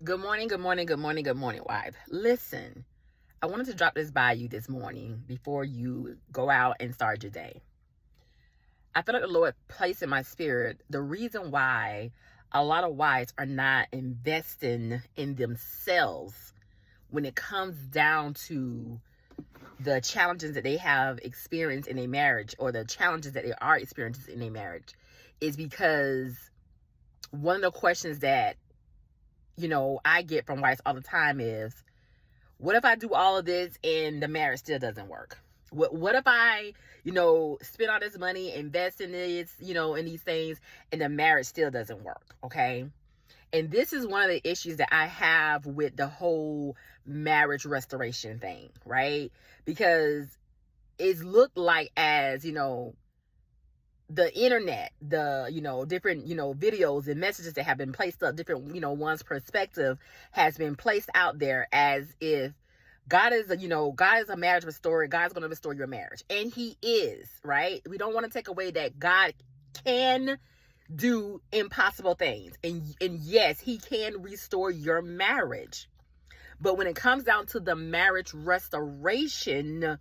Good morning, good morning, good morning, good morning, wife. Listen, I wanted to drop this by you this morning before you go out and start your day. I feel like the Lord placed in my spirit the reason why a lot of wives are not investing in themselves when it comes down to the challenges that they have experienced in a marriage or the challenges that they are experiencing in a marriage is because one of the questions that I get from wives all the time is, what if I do all of this and the marriage still doesn't work? What if I, spend all this money, invest in this, in these things, and the marriage still doesn't work? Okay. And this is one of the issues that I have with the whole marriage restoration thing, right? Because it's looked like as, the internet, the, different, videos and messages that have been placed up, different, one's perspective has been placed out there as if God is a marriage restorer. God's going to restore your marriage. And he is, right? We don't want to take away that God can do impossible things. And yes, he can restore your marriage. But when it comes down to the marriage restoration,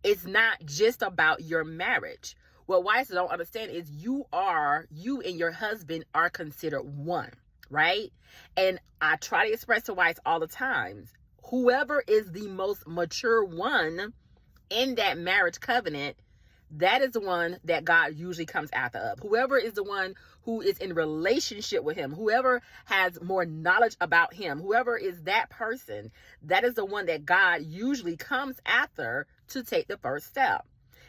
it's not just about your marriage. What wives don't understand is you and your husband are considered one, right? And I try to express to wives all the time, whoever is the most mature one in that marriage covenant, that is the one that God usually comes after of. Whoever is the one who is in relationship with him, whoever has more knowledge about him, whoever is that person, that is the one that God usually comes after to take the first step.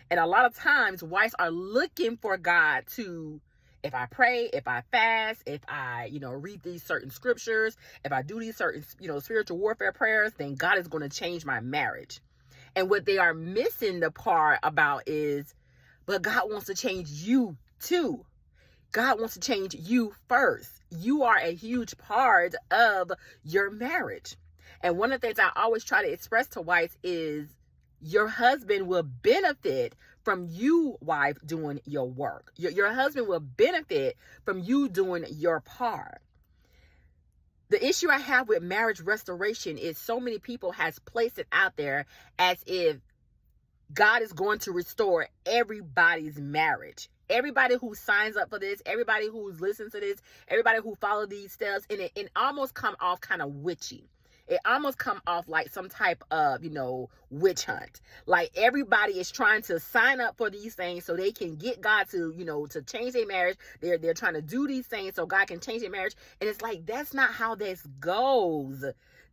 And a lot of times wives are looking for God to, if I pray, if I fast, if I, read these certain scriptures, if I do these certain, spiritual warfare prayers, then God is going to change my marriage. And what they are missing the part about is, but God wants to change you too. God wants to change you first. You are a huge part of your marriage. And one of the things I always try to express to wives is your husband will benefit from you, wife, doing your work. Your husband will benefit from you doing your part. The issue I have with marriage restoration is so many people has placed it out there as if God is going to restore everybody's marriage. Everybody who signs up for this, everybody who's listened to this, everybody who follow these steps, and it almost come off kind of witchy. It almost come off like some type of, witch hunt. Like everybody is trying to sign up for these things so they can get God to, to change their marriage. They're trying to do these things so God can change their marriage. And it's like, that's not how this goes.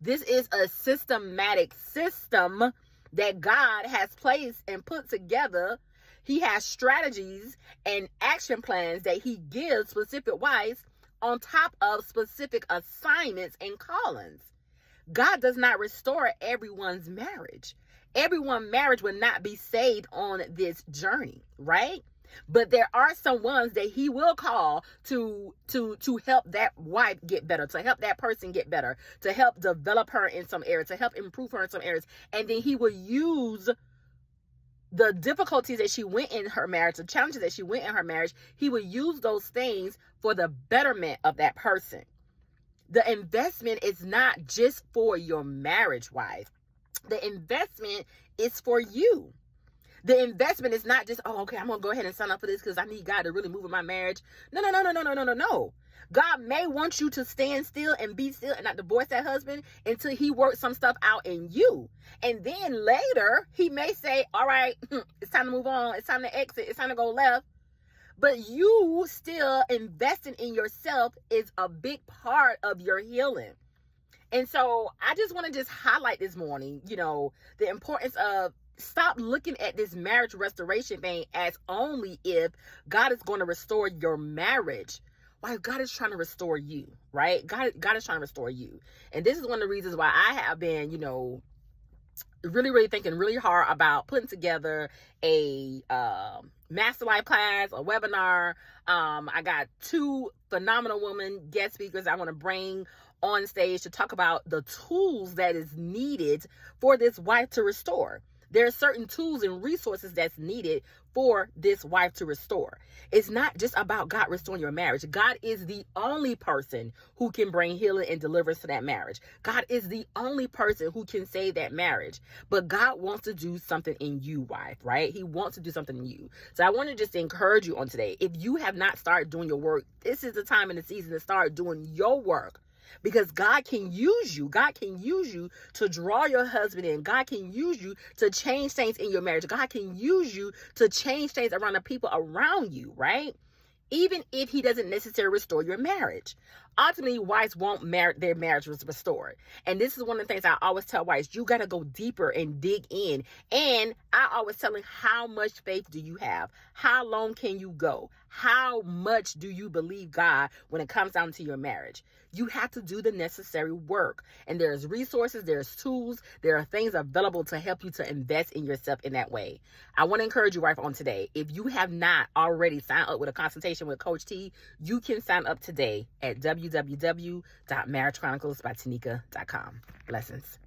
This is a systematic system that God has placed and put together. He has strategies and action plans that he gives specific wives on top of specific assignments and callings. God does not restore everyone's marriage. Everyone's marriage will not be saved on this journey, right? But there are some ones that he will call to help that wife get better, to help that person get better, to help develop her in some areas, to help improve her in some areas. And then he will use the difficulties that she went in her marriage, the challenges that she went in her marriage. He will use those things for the betterment of that person. The investment is not just for your marriage, wife. The investment is for you. The investment is not just, oh, okay, I'm going to go ahead and sign up for this because I need God to really move in my marriage. No. God may want you to stand still and be still and not divorce that husband until he works some stuff out in you. And then later, he may say, all right, it's time to move on. It's time to exit. It's time to go left. But you still investing in yourself is a big part of your healing. And so I just want to just highlight this morning, the importance of stop looking at this marriage restoration thing as only if God is going to restore your marriage. Why? God is trying to restore you, right? God is trying to restore you. And this is one of the reasons why I have been, really thinking really hard about putting together a master life class, a webinar. I got 2 phenomenal women guest speakers I want to bring on stage to talk about the tools that is needed for this wife to restore. There are certain tools and resources that's needed for this wife to restore. It's not just about God restoring your marriage. God is the only person who can bring healing and deliverance to that marriage. God is the only person who can save that marriage. But God wants to do something in you, wife, right? He wants to do something in you. So I want to just encourage you on today. If you have not started doing your work, this is the time in the season to start doing your work. Because God can use you. God can use you to draw your husband in. God can use you to change things in your marriage. God can use you to change things around the people around you, right? Even if he doesn't necessarily restore your marriage. Ultimately, wives want their marriage was restored. And this is one of the things I always tell wives, you got to go deeper and dig in. And I always tell them, how much faith do you have? How long can you go? How much do you believe God when it comes down to your marriage? You have to do the necessary work. And there's resources, there's tools, there are things available to help you to invest in yourself in that way. I want to encourage you, wife, on today. If you have not already signed up with a consultation with Coach T, you can sign up today at www.marriagechroniclesbytanika.com. Blessings.